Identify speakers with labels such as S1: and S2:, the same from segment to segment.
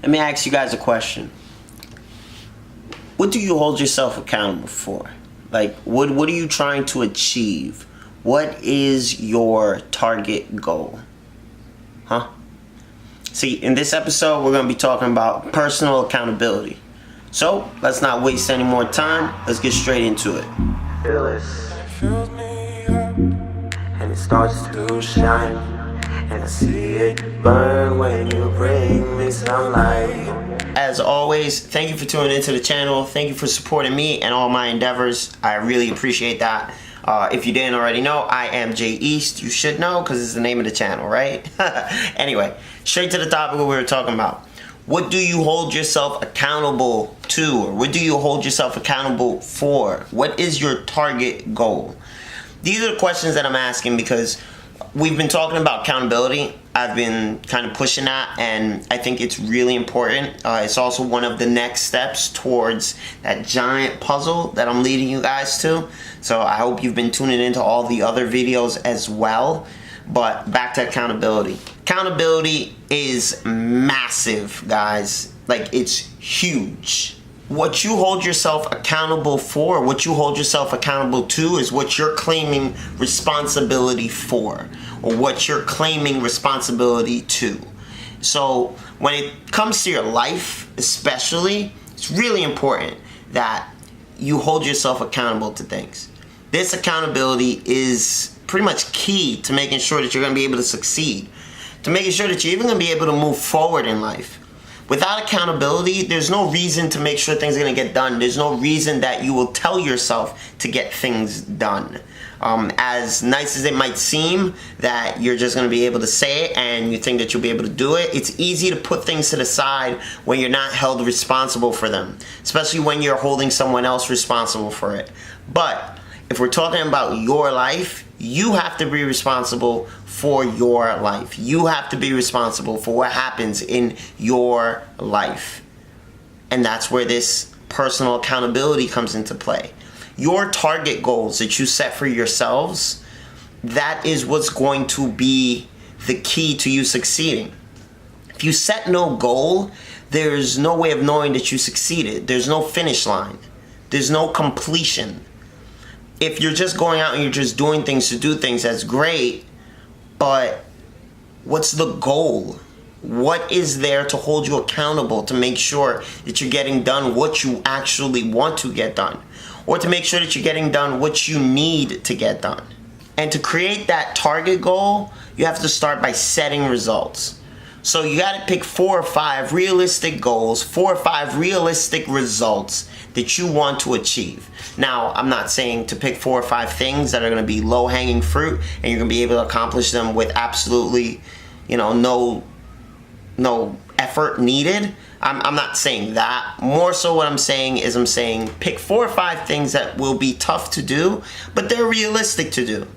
S1: Let me ask you guys a question. What do you hold yourself accountable for? Like, what are you trying to achieve? What is your target goal? Huh? See, in this episode, we're going to be talking about personal accountability. So, let's not waste any more time. Let's get straight into it. Feel this. It fills me up, and it starts to shine. And I see it burn when you bring me sunlight. As always, thank you for tuning into the channel. Thank you for supporting me and all my endeavors. I really appreciate that. If you didn't already know, I am Jay East. You should know because it's the name of the channel, right? Anyway, straight to the topic of what we were talking about. What do you hold yourself accountable to? Or what do you hold yourself accountable for? What is your target goal? These are the questions that I'm asking because we've been talking about accountability. I've been kind of pushing that, and I think it's really important. It's also one of the next steps towards that giant puzzle that I'm leading you guys to. So I hope you've been tuning into all the other videos as well. But back to accountability. Accountability is massive, guys. Like, it's huge. What you hold yourself accountable for, what you hold yourself accountable to, is what you're claiming responsibility for, or what you're claiming responsibility to. So when it comes to your life especially, it's really important that you hold yourself accountable to things. This accountability is pretty much key to making sure that you're going to be able to succeed, to making sure that you're even going to be able to move forward in life. Without accountability, there's no reason to make sure things are going to get done. There's no reason that you will tell yourself to get things done. As nice as it might seem that you're just going to be able to say it and you think that you'll be able to do it, it's easy to put things to the side when you're not held responsible for them, especially when you're holding someone else responsible for it. But if we're talking about your life, you have to be responsible for your life. You have to be responsible for what happens in your life. And that's where this personal accountability comes into play. Your target goals that you set for yourselves, that is what's going to be the key to you succeeding. If you set no goal, there's no way of knowing that you succeeded. There's no finish line. There's no completion. If you're just going out and you're just doing things to do things, that's great, but what's the goal? What is there to hold you accountable to make sure that you're getting done what you actually want to get done, or to make sure that you're getting done what you need to get done? And to create that target goal, you have to start by setting results. So you got to pick 4 or 5 realistic goals, 4 or 5 realistic results that you want to achieve. Now, I'm not saying to pick 4 or 5 things that are going to be low-hanging fruit and you're going to be able to accomplish them with absolutely, no effort needed. I'm not saying that. More so what I'm saying is pick 4 or 5 things that will be tough to do, but they're realistic to do.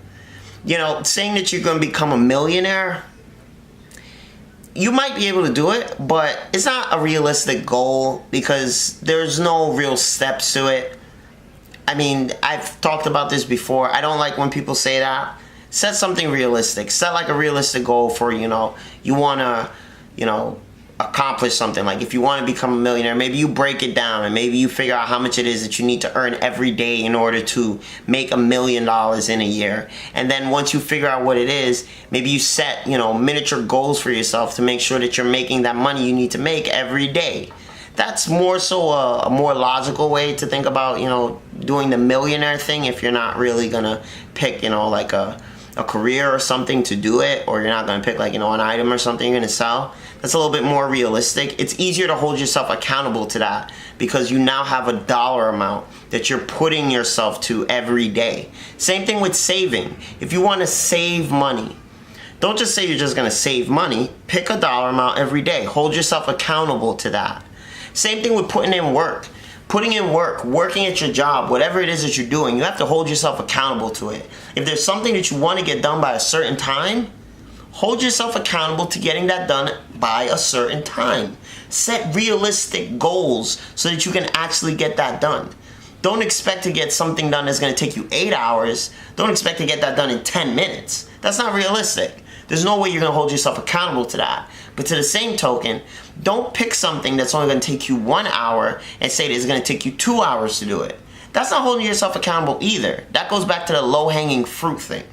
S1: Saying that you're going to become a millionaire, you might be able to do it, but it's not a realistic goal because there's no real steps to it. I mean, I've talked about this before. I don't like when people say that. Set something realistic. Set like a realistic goal for, you want to, accomplish something. Like if you want to become a millionaire, maybe you break it down and maybe you figure out how much it is that you need to earn every day in order to make $1 million in a year. And then once you figure out what it is, maybe you set, miniature goals for yourself to make sure that you're making that money you need to make every day. That's more so a more logical way to think about, doing the millionaire thing if you're not really going to pick, like a career or something to do it, or you're not going to pick like, an item or something you're going to sell. That's a little bit more realistic. It's easier to hold yourself accountable to that because you now have a dollar amount that you're putting yourself to every day. Same thing with saving. If you want to save money, don't just say you're just going to save money. Pick a dollar amount every day. Hold yourself accountable to that. Same thing with putting in work. Putting in work, working at your job, whatever it is that you're doing, you have to hold yourself accountable to it. If there's something that you want to get done by a certain time, hold yourself accountable to getting that done by a certain time. Set realistic goals so that you can actually get that done. Don't expect to get something done that's going to take you 8 hours. Don't expect to get that done in 10 minutes. That's not realistic. There's no way you're going to hold yourself accountable to that. But to the same token, don't pick something that's only going to take you 1 hour and say that it's going to take you 2 hours to do it. That's not holding yourself accountable either. That goes back to the low-hanging fruit thing.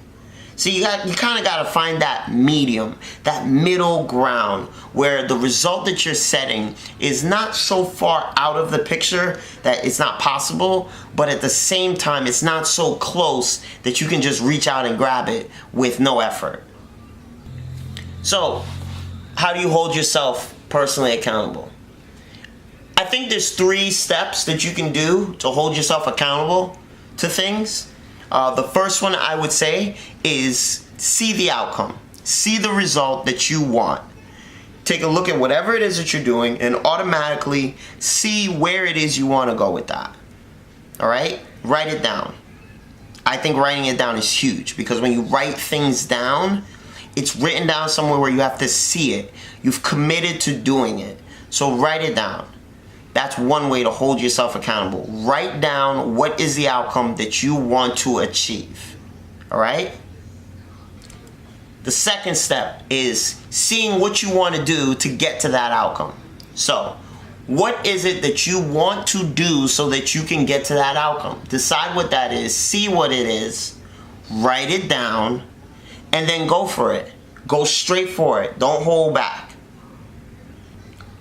S1: So you kind of got to find that medium, that middle ground where the result that you're setting is not so far out of the picture that it's not possible, but at the same time it's not so close that you can just reach out and grab it with no effort. So, how do you hold yourself personally accountable? I think there's 3 steps that you can do to hold yourself accountable to things. The first one I would say is see the outcome. See the result that you want. Take a look at whatever it is that you're doing and automatically see where it is you want to go with that. Alright? Write it down. I think writing it down is huge because when you write things down, it's written down somewhere where you have to see it. You've committed to doing it. So write it down. That's one way to hold yourself accountable. Write down what is the outcome that you want to achieve. Alright? The second step is seeing what you want to do to get to that outcome. So, what is it that you want to do so that you can get to that outcome? Decide what that is, see what it is, write it down, and then go for it. Go straight for it. Don't hold back.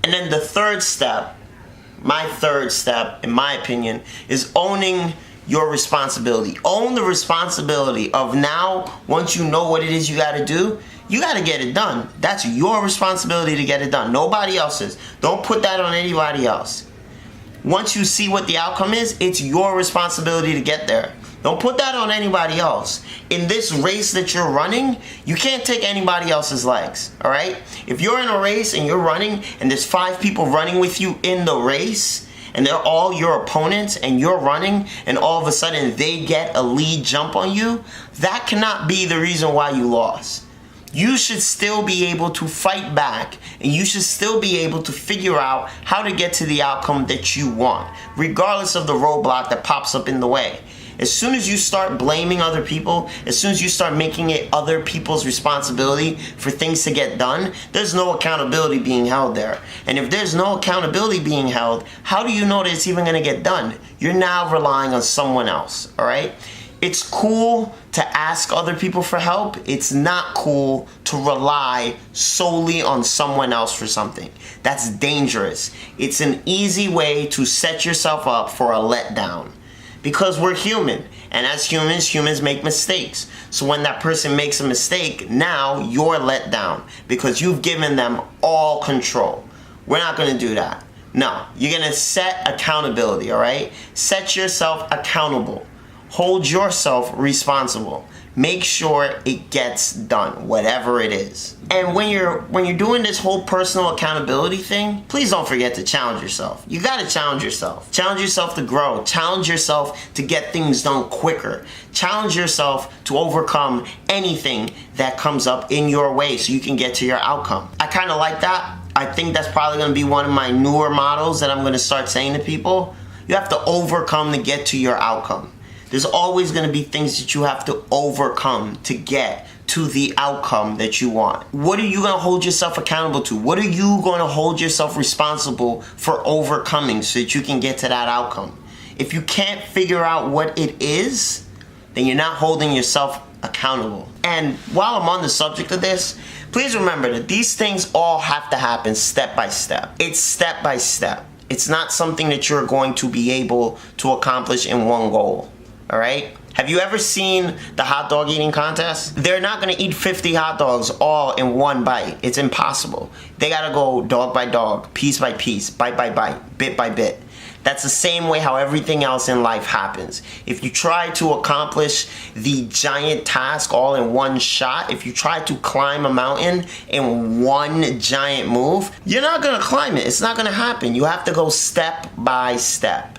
S1: And then the third step, my third step, in my opinion, is owning your responsibility. Own the responsibility of now, once you know what it is you got to do, you got to get it done. That's your responsibility to get it done. Nobody else's. Don't put that on anybody else. Once you see what the outcome is, it's your responsibility to get there. Don't put that on anybody else. In this race that you're running, you can't take anybody else's legs, all right? If you're in a race and you're running and there's 5 people running with you in the race and they're all your opponents and you're running and all of a sudden they get a lead jump on you, that cannot be the reason why you lost. You should still be able to fight back and you should still be able to figure out how to get to the outcome that you want, regardless of the roadblock that pops up in the way. As soon as you start blaming other people, as soon as you start making it other people's responsibility for things to get done, there's no accountability being held there. And if there's no accountability being held, how do you know that it's even going to get done? You're now relying on someone else, all right? It's cool to ask other people for help. It's not cool to rely solely on someone else for something. That's dangerous. It's an easy way to set yourself up for a letdown. Because we're human, and as humans make mistakes. So when that person makes a mistake, now you're let down because you've given them all control. We're not going to do that. No, you're going to set accountability, all right? Set yourself accountable. Hold yourself responsible. Make sure it gets done, whatever it is. And when you're doing this whole personal accountability thing, please don't forget to challenge yourself. You gotta challenge yourself. Challenge yourself to grow. Challenge yourself to get things done quicker. Challenge yourself to overcome anything that comes up in your way so you can get to your outcome. I kind of like that. I think that's probably gonna be one of my newer models that I'm gonna start saying to people. You have to overcome to get to your outcome. There's always going to be things that you have to overcome to get to the outcome that you want. What are you going to hold yourself accountable to? What are you going to hold yourself responsible for overcoming so that you can get to that outcome? If you can't figure out what it is, then you're not holding yourself accountable. And while I'm on the subject of this, please remember that these things all have to happen step by step. It's step by step. It's not something that you're going to be able to accomplish in one goal. All right? Have you ever seen the hot dog eating contest? They're not going to eat 50 hot dogs all in one bite. It's impossible. They got to go dog by dog, piece by piece, bite by bite, bit by bit. That's the same way how everything else in life happens. If you try to accomplish the giant task all in one shot, if you try to climb a mountain in one giant move, you're not going to climb it. It's not going to happen. You have to go step by step,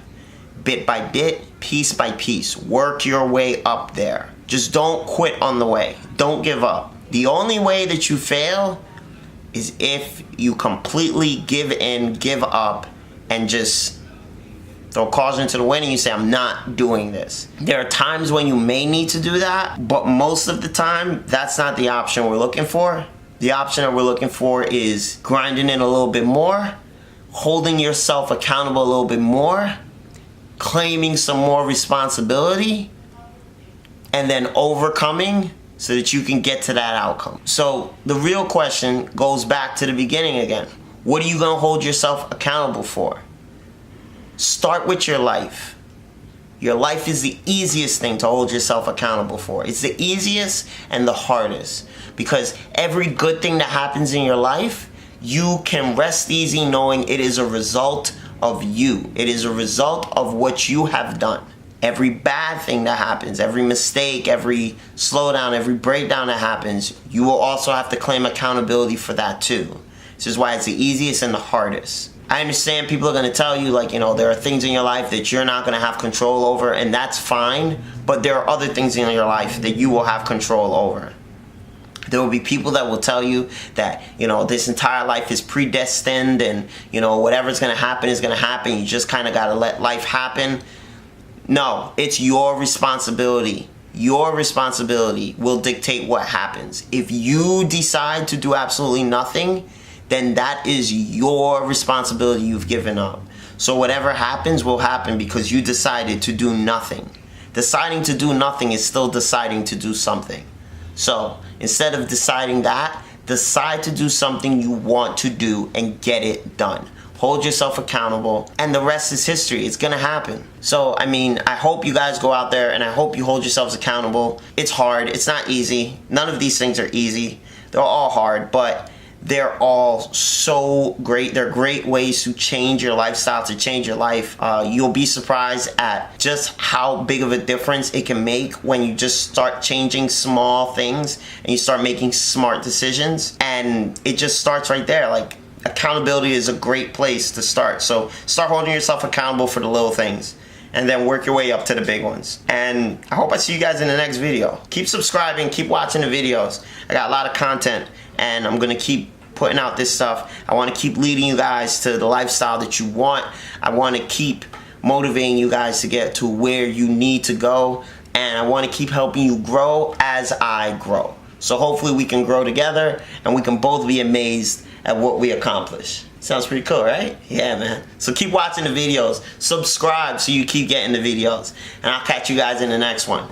S1: bit by bit, piece by piece. Work your way up there. Just don't quit on the way. Don't give up. The only way that you fail is if you completely give in, give up, and just throw caution to the wind and you say, I'm not doing this. There are times when you may need to do that, but most of the time, that's not the option we're looking for. The option that we're looking for is grinding it a little bit more, holding yourself accountable a little bit more, claiming some more responsibility, and then overcoming so that you can get to that outcome. So the real question goes back to the beginning again. What are you going to hold yourself accountable for? Start with your life. Your life is the easiest thing to hold yourself accountable for. It's the easiest and the hardest, because every good thing that happens in your life, you can rest easy knowing it is a result of you. It is a result of what you have done. Every bad thing that happens, every mistake, every slowdown, every breakdown that happens, you will also have to claim accountability for that too. This is why it's the easiest and the hardest. I understand people are going to tell you, like, you know, there are things in your life that you're not going to have control over, and that's fine, but there are other things in your life that you will have control over. There will be people that will tell you that, you know, this entire life is predestined and, you know, whatever's going to happen is going to happen. You just kind of got to let life happen. No, it's your responsibility. Your responsibility will dictate what happens. If you decide to do absolutely nothing, then that is your responsibility you've given up. So whatever happens will happen because you decided to do nothing. Deciding to do nothing is still deciding to do something. So instead of deciding that, decide to do something you want to do and get it done. Hold yourself accountable, and the rest is history. It's gonna happen. So, I mean, I hope you guys go out there and I hope you hold yourselves accountable. It's hard. It's not easy. None of these things are easy. They're all hard, but they're all so great. They're great ways to change your lifestyle, to change your life. You'll be surprised at just how big of a difference it can make when you just start changing small things and you start making smart decisions. And it just starts right there. Like, accountability is a great place to start. So start holding yourself accountable for the little things and then work your way up to the big ones. And I hope I see you guys in the next video. Keep subscribing, keep watching the videos. I got a lot of content and I'm gonna keep putting out this stuff. I wanna keep leading you guys to the lifestyle that you want. I wanna keep motivating you guys to get to where you need to go. And I wanna keep helping you grow as I grow. So hopefully we can grow together and we can both be amazed at what we accomplish. Sounds pretty cool, right? Yeah, man. So keep watching the videos. Subscribe so you keep getting the videos. And I'll catch you guys in the next one.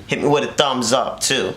S1: Hit me with a thumbs up, too.